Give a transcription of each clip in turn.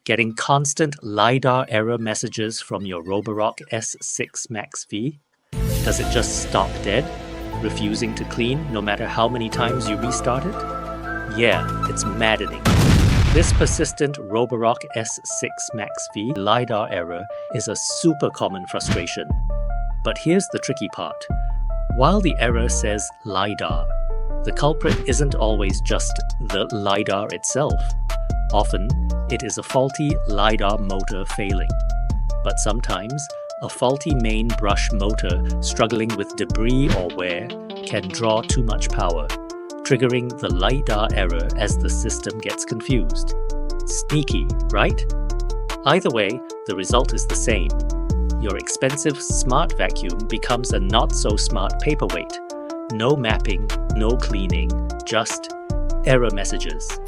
Getting constant LiDAR error messages from your Roborock S6 MaxV? Does it just stop dead, refusing to clean no matter how many times you restart it? Yeah, it's maddening. This persistent Roborock S6 MaxV LiDAR error is a super common frustration. But here's the tricky part. While the error says LiDAR, the culprit isn't always just the LiDAR itself. Often, it is a faulty LiDAR motor failing. But sometimes, a faulty main brush motor struggling with debris or wear can draw too much power, triggering the LiDAR error as the system gets confused. Sneaky, right? Either way, the result is the same. Your expensive smart vacuum becomes a not-so-smart paperweight. No mapping, no cleaning, just error messages.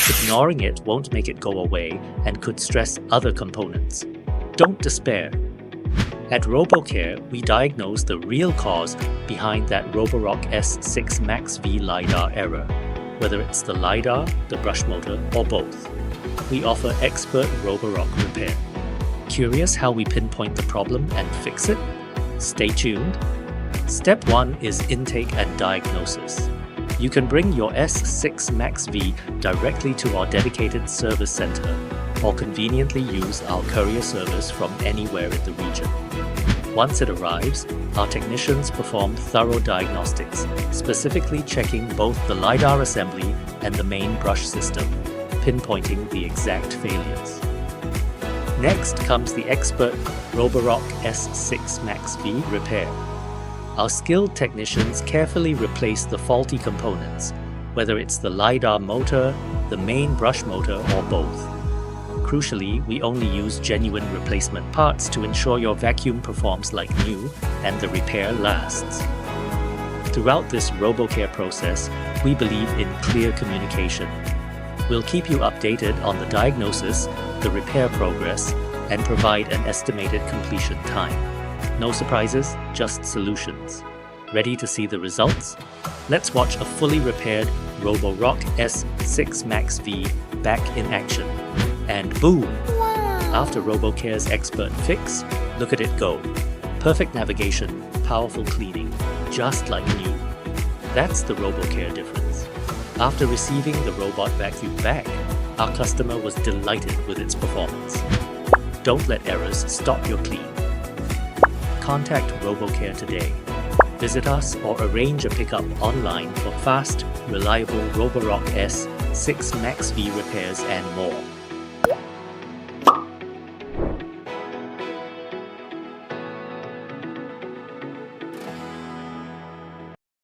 Ignoring it won't make it go away and could stress other components. Don't despair. At RoboCare, we diagnose the real cause behind that Roborock S6 MaxV LiDAR error, whether it's the LiDAR, the brush motor, or both. We offer expert Roborock repair. Curious how we pinpoint the problem and fix it? Stay tuned. Step 1 is intake and diagnosis. You can bring your S6 MaxV directly to our dedicated service center or conveniently use our courier service from anywhere in the region. Once it arrives, our technicians perform thorough diagnostics, specifically checking both the LiDAR assembly and the main brush system, pinpointing the exact failures. Next comes the expert Roborock S6 MaxV repair. Our skilled technicians carefully replace the faulty components, whether it's the LiDAR motor, the main brush motor, or both. Crucially, we only use genuine replacement parts to ensure your vacuum performs like new and the repair lasts. Throughout this RoboCare process, we believe in clear communication. We'll keep you updated on the diagnosis, the repair progress, and provide an estimated completion time. No surprises, just solutions. Ready to see the results? Let's watch a fully repaired Roborock S6 MaxV back in action. And boom! After RoboCare's expert fix, look at it go. Perfect navigation, powerful cleaning, just like new. That's the RoboCare difference. After receiving the robot vacuum back, our customer was delighted with its performance. Don't let errors stop your clean. Contact RoboCare today. Visit us or arrange a pickup online for fast, reliable Roborock S6 MaxV repairs and more.